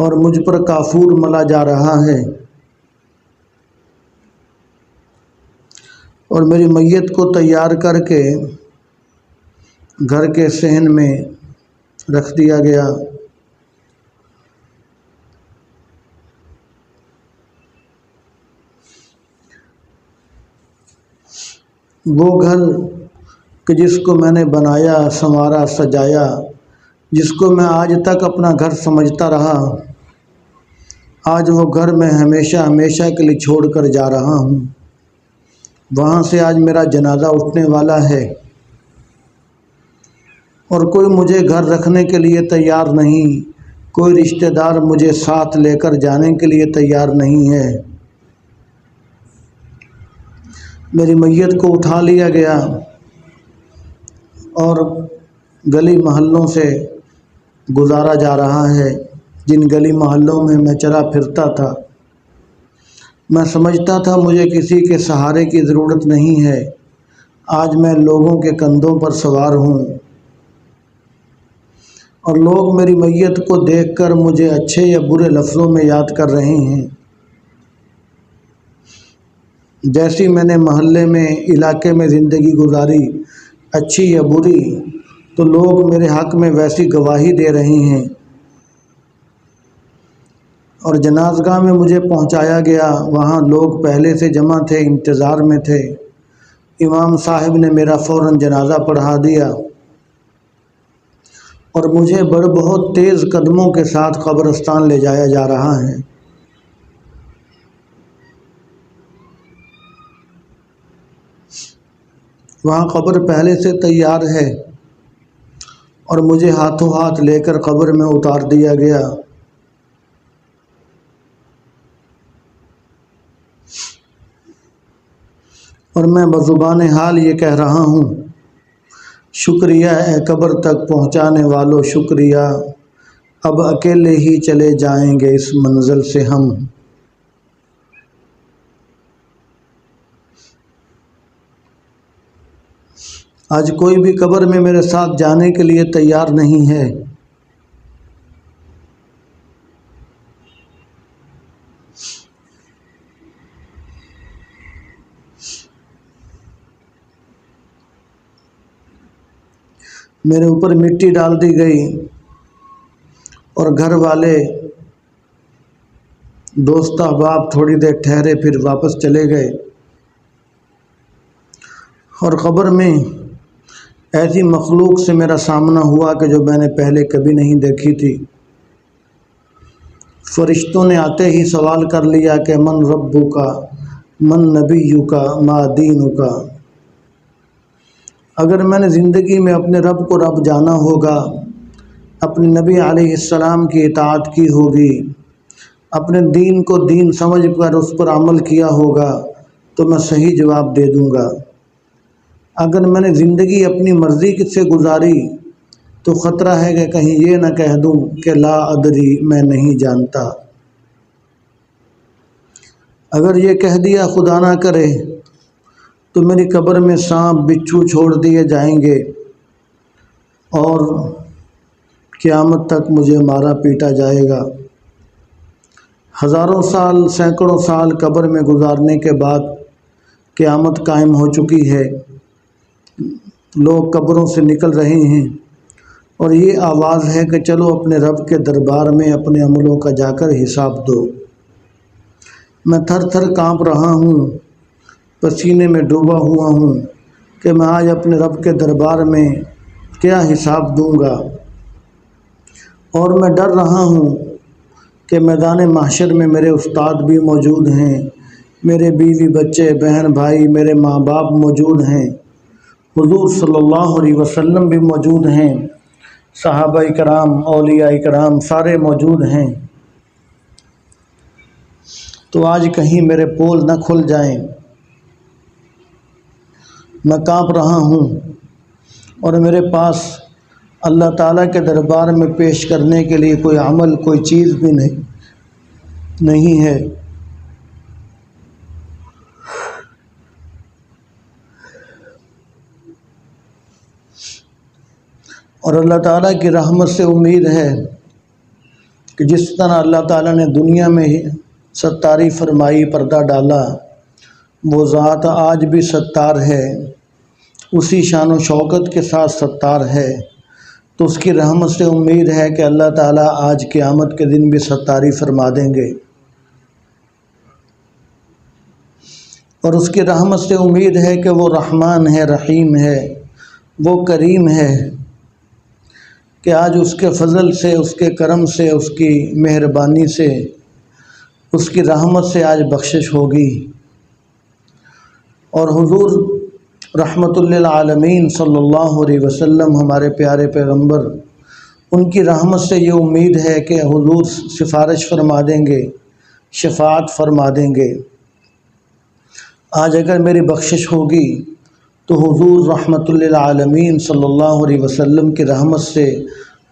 اور مجھ پر کافور ملا جا رہا ہے، اور میری میت کو تیار کر کے گھر کے صحن میں رکھ دیا گیا۔ وہ گھر کہ جس کو میں نے بنایا، سنوارا، سجایا، جس کو میں آج تک اپنا گھر سمجھتا رہا، آج وہ گھر میں ہمیشہ ہمیشہ کے لیے چھوڑ کر جا رہا ہوں۔ وہاں سے آج میرا جنازہ اٹھنے والا ہے، اور کوئی مجھے گھر رکھنے کے لیے تیار نہیں، کوئی رشتہ دار مجھے ساتھ لے کر جانے کے لیے تیار نہیں ہے۔ میری میت کو اٹھا لیا گیا اور گلی محلوں سے گزارا جا رہا ہے، جن گلی محلوں میں میں چلا پھرتا تھا۔ میں سمجھتا تھا مجھے کسی کے سہارے کی ضرورت نہیں ہے، آج میں لوگوں کے کندھوں پر سوار ہوں، اور لوگ میری میت کو دیکھ کر مجھے اچھے یا برے لفظوں میں یاد کر رہے ہیں۔ جیسی میں نے محلے میں، علاقے میں زندگی گزاری، اچھی یا بری، تو لوگ میرے حق میں ویسی گواہی دے رہے ہیں۔ اور جنازگاہ میں مجھے پہنچایا گیا، وہاں لوگ پہلے سے جمع تھے، انتظار میں تھے۔ امام صاحب نے میرا فوراً جنازہ پڑھا دیا، اور مجھے بہت تیز قدموں کے ساتھ قبرستان لے جایا جا رہا ہے۔ وہاں قبر پہلے سے تیار ہے اور مجھے ہاتھوں ہاتھ لے کر قبر میں اتار دیا گیا۔ اور میں بزبان حال یہ کہہ رہا ہوں، شکریہ اے قبر تک پہنچانے والوں، شکریہ، اب اکیلے ہی چلے جائیں گے اس منزل سے ہم۔ آج کوئی بھی قبر میں میرے ساتھ جانے کے لیے تیار نہیں ہے۔ میرے اوپر مٹی ڈال دی گئی اور گھر والے، دوست احباب تھوڑی دیر ٹھہرے پھر واپس چلے گئے۔ اور قبر میں ایسی مخلوق سے میرا سامنا ہوا کہ جو میں نے پہلے کبھی نہیں دیکھی تھی۔ فرشتوں نے آتے ہی سوال کر لیا کہ من ربک، من نبیک، ما دینک۔ اگر میں نے زندگی میں اپنے رب کو رب جانا ہوگا، اپنے نبی علیہ السلام کی اطاعت کی ہوگی، اپنے دین کو دین سمجھ کر اس پر عمل کیا ہوگا تو میں صحیح جواب دے دوں گا۔ اگر میں نے زندگی اپنی مرضی سے گزاری تو خطرہ ہے کہ کہیں یہ نہ کہہ دوں کہ لا ادری، میں نہیں جانتا۔ اگر یہ کہہ دیا خدا نہ کرے تو میری قبر میں سانپ بچھو چھوڑ دیے جائیں گے اور قیامت تک مجھے مارا پیٹا جائے گا۔ ہزاروں سال، سینکڑوں سال قبر میں گزارنے کے بعد قیامت قائم ہو چکی ہے۔ لوگ قبروں سے نکل رہے ہیں اور یہ آواز ہے کہ چلو اپنے رب کے دربار میں اپنے عملوں کا جا کر حساب دو۔ میں تھر تھر کانپ رہا ہوں، پسینے میں ڈوبا ہوا ہوں کہ میں آج اپنے رب کے دربار میں کیا حساب دوں گا۔ اور میں ڈر رہا ہوں کہ میدان محشر میں میرے استاد بھی موجود ہیں، میرے بیوی بچے بہن بھائی میرے ماں باپ موجود ہیں، حضور صلی اللہ علیہ وسلم بھی موجود ہیں، صحابہ کرام، اولیاء کرام سارے موجود ہیں۔ تو آج کہیں میرے پول نہ کھل جائیں۔ میں کانپ رہا ہوں اور میرے پاس اللہ تعالیٰ کے دربار میں پیش کرنے کے لیے کوئی عمل، کوئی چیز بھی نہیں ہے۔ اور اللہ تعالیٰ کی رحمت سے امید ہے کہ جس طرح اللہ تعالیٰ نے دنیا میں ستاری فرمائی، پردہ ڈالا، وہ ذات آج بھی ستار ہے، اسی شان و شوکت کے ساتھ ستار ہے۔ تو اس کی رحمت سے امید ہے کہ اللہ تعالیٰ آج قیامت کے دن بھی ستاری فرما دیں گے۔ اور اس کی رحمت سے امید ہے کہ وہ رحمان ہے، رحیم ہے، وہ کریم ہے کہ آج اس کے فضل سے، اس کے کرم سے، اس کی مہربانی سے، اس کی رحمت سے آج بخشش ہوگی۔ اور حضور رحمت للعالمین صلی اللہ علیہ وسلم، ہمارے پیارے پیغمبر، ان کی رحمت سے یہ امید ہے کہ حضور سفارش فرما دیں گے، شفاعت فرما دیں گے۔ آج اگر میری بخشش ہوگی تو حضور رحمت للعالمین صلی اللہ علیہ وسلم کی رحمت سے،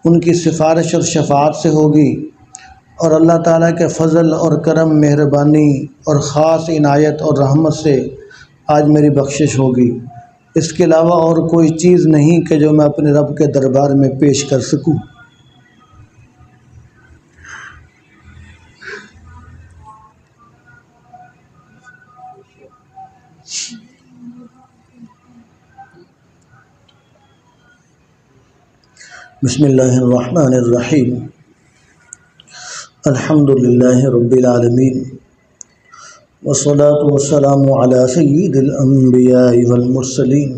ان کی سفارش اور شفاعت سے ہوگی، اور اللہ تعالیٰ کے فضل اور کرم، مہربانی اور خاص عنایت اور رحمت سے آج میری بخشش ہوگی۔ اس کے علاوہ اور کوئی چیز نہیں کہ جو میں اپنے رب کے دربار میں پیش کر سکوں۔ بسم اللہ الرحمن الرحیم، الحمد للہ رب العالمین، والصلاة والسلام علی سید الانبیاء والمرسلین،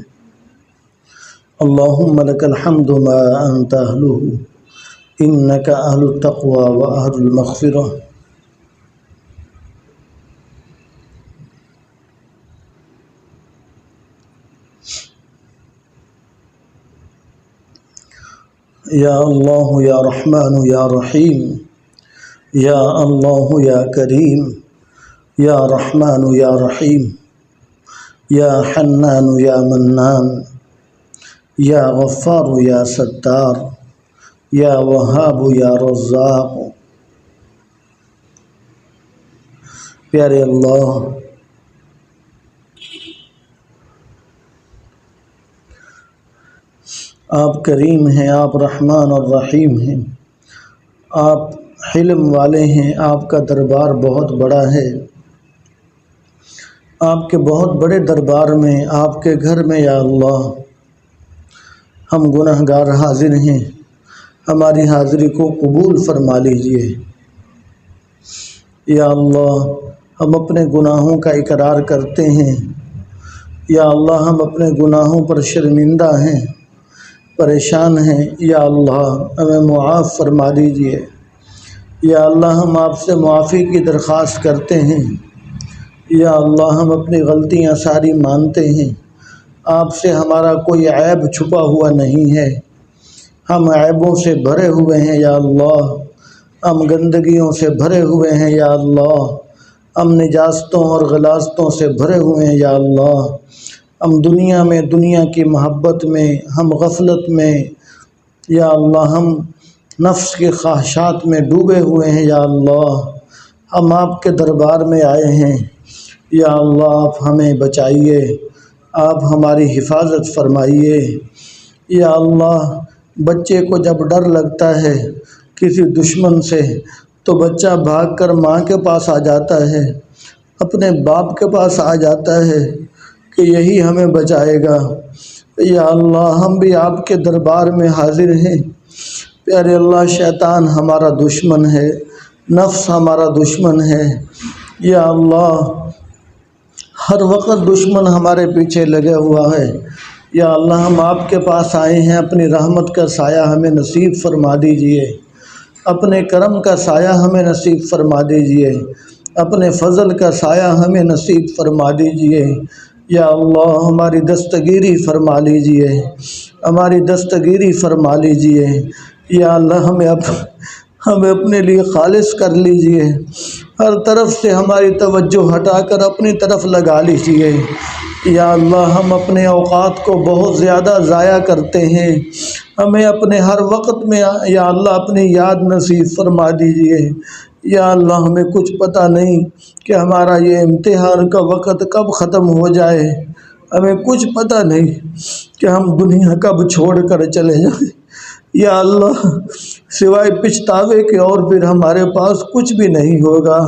اللہم لک الحمد ما انت اہلہ، انک اہل التقوی و اہل المغفرہ۔ یا اللہ یا رحمان یا رحیم، یا اللہ یا کریم، یا رحمان یا رحیم، یا حنان یا منان، یا غفار یا ستار، یا وہاب یا رزاق۔ پیارے اللہ، آپ کریم ہیں، آپ رحمان اور رحیم ہیں، آپ حلم والے ہیں، آپ کا دربار بہت بڑا ہے۔ آپ کے بہت بڑے دربار میں، آپ کے گھر میں یا اللہ ہم گنہگار حاضر ہیں، ہماری حاضری کو قبول فرما لیجئے۔ یا اللہ ہم اپنے گناہوں کا اقرار کرتے ہیں، یا اللہ ہم اپنے گناہوں پر شرمندہ ہیں، پریشان ہیں، یا اللہ ہمیں معاف فرما دیجئے۔ یا اللہ ہم آپ سے معافی کی درخواست کرتے ہیں، یا اللہ ہم اپنی غلطیاں ساری مانتے ہیں، آپ سے ہمارا کوئی عیب چھپا ہوا نہیں ہے، ہم عیبوں سے بھرے ہوئے ہیں یا اللہ، ہم گندگیوں سے بھرے ہوئے ہیں یا اللہ، ہم نجاستوں اور غلاظتوں سے بھرے ہوئے ہیں یا اللہ، ہم دنیا میں، دنیا کی محبت میں، ہم غفلت میں یا اللہ، ہم نفس کی خواہشات میں ڈوبے ہوئے ہیں یا اللہ، ہم آپ کے دربار میں آئے ہیں، یا اللہ آپ ہمیں بچائیے، آپ ہماری حفاظت فرمائیے۔ یا اللہ بچے کو جب ڈر لگتا ہے کسی دشمن سے تو بچہ بھاگ کر ماں کے پاس آ جاتا ہے، اپنے باپ کے پاس آ جاتا ہے کہ یہی ہمیں بچائے گا۔ یا اللہ ہم بھی آپ کے دربار میں حاضر ہیں، پیارے اللہ شیطان ہمارا دشمن ہے، نفس ہمارا دشمن ہے، یا اللہ ہر وقت دشمن ہمارے پیچھے لگا ہوا ہے۔ یا اللہ ہم آپ کے پاس آئے ہیں، اپنی رحمت کا سایہ ہمیں نصیب فرما دیجئے، اپنے کرم کا سایہ ہمیں نصیب فرما دیجئے، اپنے فضل کا سایہ ہمیں نصیب فرما دیجئے۔ یا اللہ ہماری دستگیری فرما لیجئے، ہماری دستگیری فرما لیجئے۔ یا اللہ ہمیں اپنے لیے خالص کر لیجئے، ہر طرف سے ہماری توجہ ہٹا کر اپنی طرف لگا لیجئے۔ یا اللہ ہم اپنے اوقات کو بہت زیادہ ضائع کرتے ہیں، ہمیں اپنے ہر وقت میں یا اللہ اپنی یاد نصیب فرما دیجئے۔ یا اللہ ہمیں کچھ پتہ نہیں کہ ہمارا یہ امتحان کا وقت کب ختم ہو جائے، ہمیں کچھ پتہ نہیں کہ ہم دنیا کب چھوڑ کر چلے جائیں۔ یا اللہ سوائے پچھتاوے کے اور پھر ہمارے پاس کچھ بھی نہیں ہوگا۔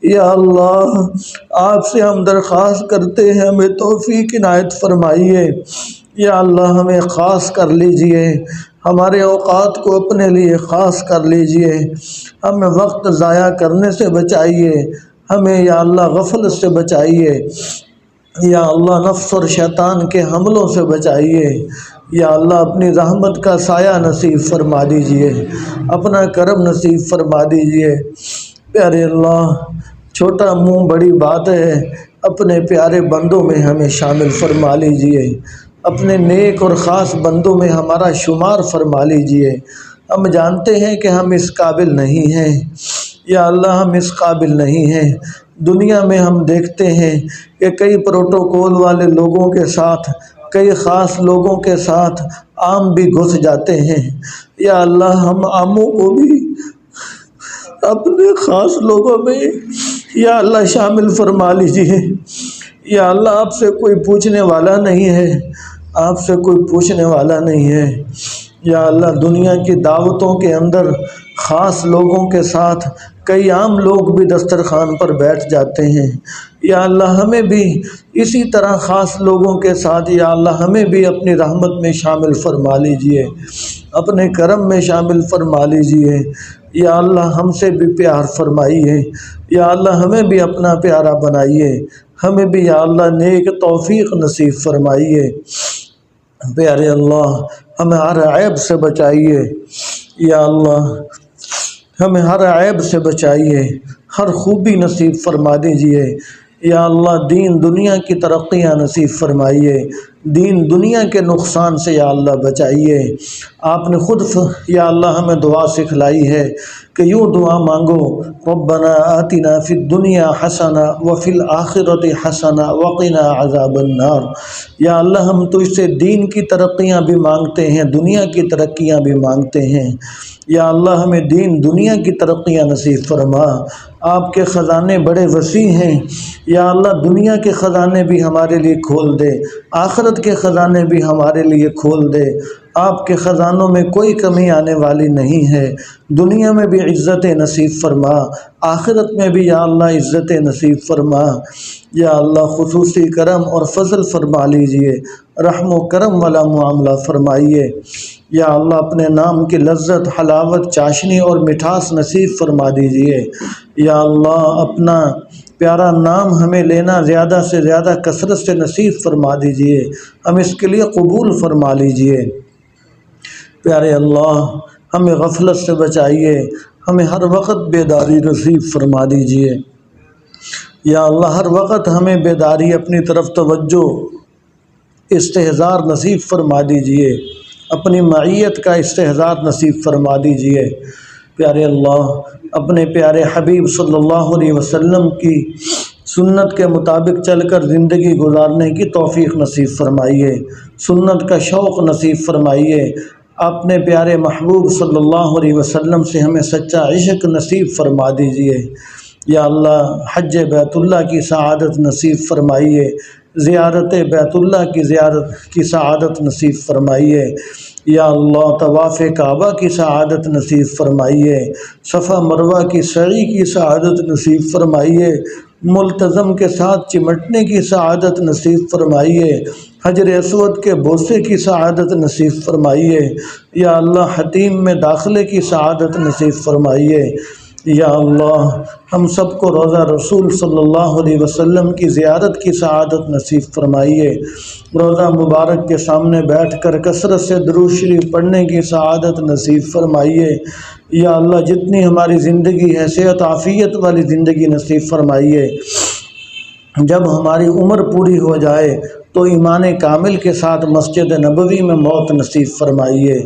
یا اللہ آپ سے ہم درخواست کرتے ہیں ہمیں توفیق عنایت فرمائیے۔ یا اللہ ہمیں خاص کر لیجئے، ہمارے اوقات کو اپنے لیے خاص کر لیجئے، ہمیں وقت ضائع کرنے سے بچائیے، ہمیں یا اللہ غفلت سے بچائیے، یا اللہ نفس اور شیطان کے حملوں سے بچائیے۔ یا اللہ اپنی رحمت کا سایہ نصیب فرما دیجئے، اپنا کرم نصیب فرما دیجئے۔ پیارے اللہ چھوٹا منہ بڑی بات ہے، اپنے پیارے بندوں میں ہمیں شامل فرما لیجئے، اپنے نیک اور خاص بندوں میں ہمارا شمار فرما لیجئے۔ ہم جانتے ہیں کہ ہم اس قابل نہیں ہیں، یا اللہ ہم اس قابل نہیں ہیں۔ دنیا میں ہم دیکھتے ہیں کہ کئی پروٹوکول والے لوگوں کے ساتھ، کئی خاص لوگوں کے ساتھ عام بھی گھس جاتے ہیں۔ یا اللہ ہم عاموں کو بھی اپنے خاص لوگوں میں یا اللہ شامل فرما لیجئے۔ یا اللہ آپ سے کوئی پوچھنے والا نہیں ہے، آپ سے کوئی پوچھنے والا نہیں ہے۔ یا اللہ دنیا کی دعوتوں کے اندر خاص لوگوں کے ساتھ کئی عام لوگ بھی دسترخوان پر بیٹھ جاتے ہیں۔ یا اللہ ہمیں بھی اسی طرح خاص لوگوں کے ساتھ یا اللہ ہمیں بھی اپنی رحمت میں شامل فرما لیجئے، اپنے کرم میں شامل فرما لیجئے۔ یا اللہ ہم سے بھی پیار فرمائیے، یا اللہ ہمیں بھی اپنا پیارا بنائیے، ہمیں بھی یا اللہ نیک توفیق نصیب فرمائیے۔ پیارے اللہ ہمیں ہر عیب سے بچائیے، یا اللہ ہمیں ہر عیب سے بچائیے، ہر خوبی نصیب فرما دیجئے۔ یا اللہ دین دنیا کی ترقیاں نصیب فرمائیے، دین دنیا کے نقصان سے یا اللہ بچائیے۔ آپ نے خود یا اللہ ہمیں دعا سکھلائی ہے کہ یوں دعا مانگو، ربنا آتنا فی الدنیا حسنہ وفی الآخرۃ حسنہ وقنا عذاب النار۔ یا اللہ ہم تو اس سے دین کی ترقیاں بھی مانگتے ہیں، دنیا کی ترقیاں بھی مانگتے ہیں۔ یا اللہ ہمیں دین دنیا کی ترقیاں نصیب فرما۔ آپ کے خزانے بڑے وسیع ہیں، یا اللہ دنیا کے خزانے بھی ہمارے لیے کھول دے، آخرت کے خزانے بھی ہمارے لیے کھول دے۔ آپ کے خزانوں میں کوئی کمی آنے والی نہیں ہے۔ دنیا میں بھی عزت نصیب فرما، آخرت میں بھی یا اللہ عزت نصیب فرما۔ یا اللہ خصوصی کرم اور فضل فرما لیجئے، رحم و کرم والا معاملہ فرمائیے۔ یا اللہ اپنے نام کی لذت، حلاوت، چاشنی اور مٹھاس نصیب فرما دیجئے۔ یا اللہ اپنا پیارا نام ہمیں لینا زیادہ سے زیادہ کثرت سے نصیب فرما دیجئے، ہم اس کے لیے قبول فرما لیجئے۔ پیارے اللہ ہمیں غفلت سے بچائیے، ہمیں ہر وقت بیداری نصیب فرما دیجئے۔ یا اللہ ہر وقت ہمیں بیداری، اپنی طرف توجہ، استحضار نصیب فرما دیجئے، اپنی معیت کا استحضار نصیب فرما دیجئے۔ پیارے اللہ اپنے پیارے حبیب صلی اللہ علیہ وسلم کی سنت کے مطابق چل کر زندگی گزارنے کی توفیق نصیب فرمائیے، سنت کا شوق نصیب فرمائیے۔ اپنے پیارے محبوب صلی اللہ علیہ وسلم سے ہمیں سچا عشق نصیب فرما دیجئے۔ یا اللہ حج بیت اللہ کی سعادت نصیب فرمائیے، زیارت بیت اللہ کی زیارت کی سعادت نصیب فرمائیے۔ یا اللہ طواف کعبہ کی سعادت نصیب فرمائیے، صفا مروہ کی سعی کی سعادت نصیب فرمائیے، ملتزم کے ساتھ چمٹنے کی سعادت نصیب فرمائیے، حجر اسود کے بوسے کی سعادت نصیب فرمائیے۔ یا اللہ حتیم میں داخلے کی سعادت نصیب فرمائیے۔ یا اللہ ہم سب کو روضہ رسول صلی اللہ علیہ وسلم کی زیارت کی سعادت نصیب فرمائیے، روضہ مبارک کے سامنے بیٹھ کر کثرت سے درود شریف پڑھنے کی سعادت نصیب فرمائیے۔ یا اللہ جتنی ہماری زندگی ہے صحت عافیت والی زندگی نصیب فرمائیے۔ جب ہماری عمر پوری ہو جائے تو ایمان کامل کے ساتھ مسجد نبوی میں موت نصیب فرمائیے،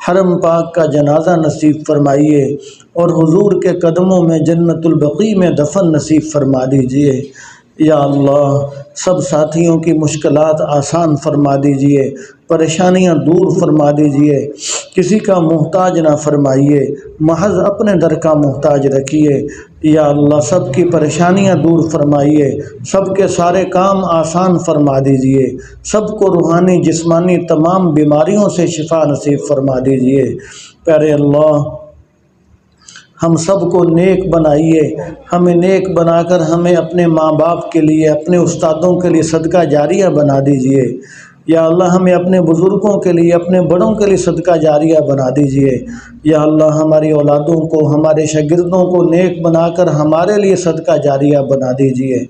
حرم پاک کا جنازہ نصیب فرمائیے، اور حضور کے قدموں میں جنت البقیع میں دفن نصیب فرما دیجئے۔ یا اللہ سب ساتھیوں کی مشکلات آسان فرما دیجئے، پریشانیاں دور فرما دیجئے، کسی کا محتاج نہ فرمائیے، محض اپنے در کا محتاج رکھیے۔ یا اللہ سب کی پریشانیاں دور فرمائیے، سب کے سارے کام آسان فرما دیجئے، سب کو روحانی جسمانی تمام بیماریوں سے شفا نصیب فرما دیجئے۔ پیارے اللہ ہم سب کو نیک بنائیے، ہمیں نیک بنا کر ہمیں اپنے ماں باپ کے لیے، اپنے استادوں کے لیے صدقہ جاریہ بنا دیجئے۔ یا اللہ ہمیں اپنے بزرگوں کے لیے، اپنے بڑوں کے لیے صدقہ جاریہ بنا دیجئے۔ یا اللہ ہماری اولادوں کو، ہمارے شاگردوں کو نیک بنا کر ہمارے لیے صدقہ جاریہ بنا دیجئے۔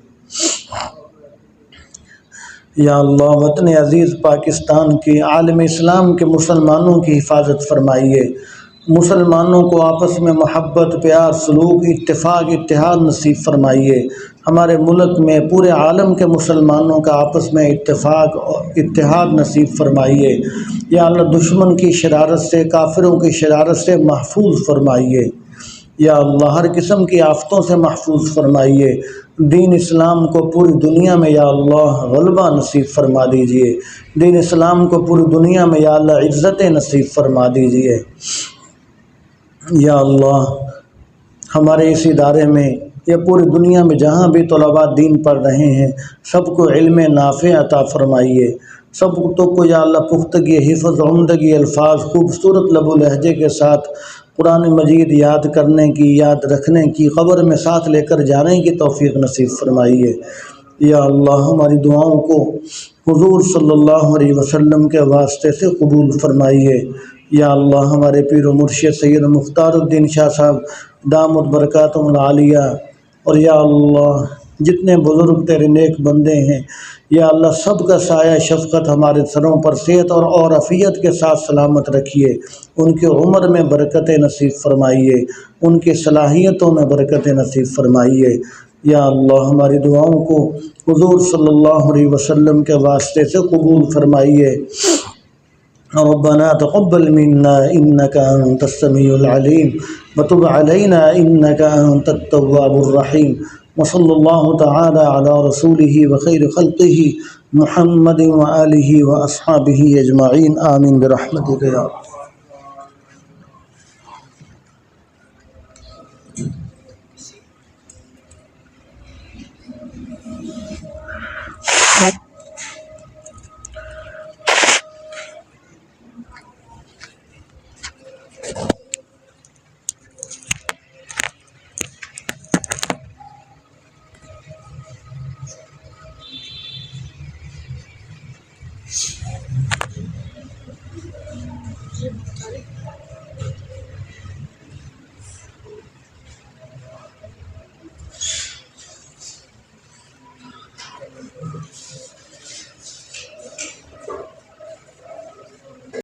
یا اللہ وطن عزیز پاکستان کی، عالم اسلام کے مسلمانوں کی حفاظت فرمائیے، مسلمانوں کو آپس میں محبت، پیار، سلوک، اتفاق، اتحاد نصیب فرمائیے۔ ہمارے ملک میں پورے عالم کے مسلمانوں کا آپس میں اتفاق اور اتحاد نصیب فرمائیے۔ یا اللہ دشمن کی شرارت سے، کافروں کی شرارت سے محفوظ فرمائیے۔ یا اللہ ہر قسم کی آفتوں سے محفوظ فرمائیے۔ دین اسلام کو پوری دنیا میں یا اللہ غلبہ نصیب فرما دیجئے، دین اسلام کو پوری دنیا میں یا اللہ عزت نصیب فرما دیجئے۔ یا اللہ ہمارے اس ادارے میں یا پوری دنیا میں جہاں بھی طلباء دین پڑھ رہے ہیں سب کو علم نافع عطا فرمائیے، سب کو یا اللہ پختگی، حفظ، عمدگی الفاظ، خوبصورت لب و لہجے کے ساتھ قرآن مجید یاد کرنے کی، یاد رکھنے کی، قبر میں ساتھ لے کر جانے کی توفیق نصیب فرمائیے۔ یا اللہ ہماری دعاؤں کو حضور صلی اللہ علیہ وسلم کے واسطے سے قبول فرمائیے۔ یا اللہ ہمارے پیر و مرشد سید مختار الدین شاہ صاحب دامت برکاتہم العالیہ، اور یا اللہ جتنے بزرگ تیرے نیک بندے ہیں یا اللہ سب کا سایہ شفقت ہمارے سروں پر صحت اور عافیت کے ساتھ سلامت رکھیے، ان کے عمر میں برکت نصیب فرمائیے، ان کی صلاحیتوں میں برکت نصیب فرمائیے۔ یا اللہ ہماری دعاؤں کو حضور صلی اللہ علیہ وسلم کے واسطے سے قبول فرمائیے۔ ربنا تقبل منا إنك أنت السميع العليم وتب علينا إنك أنت التواب الرحيم، وصلى الله تعالى على رسوله وخير خلقه محمد وآله وأصحابه أجمعين، آمين برحمتك يا رب۔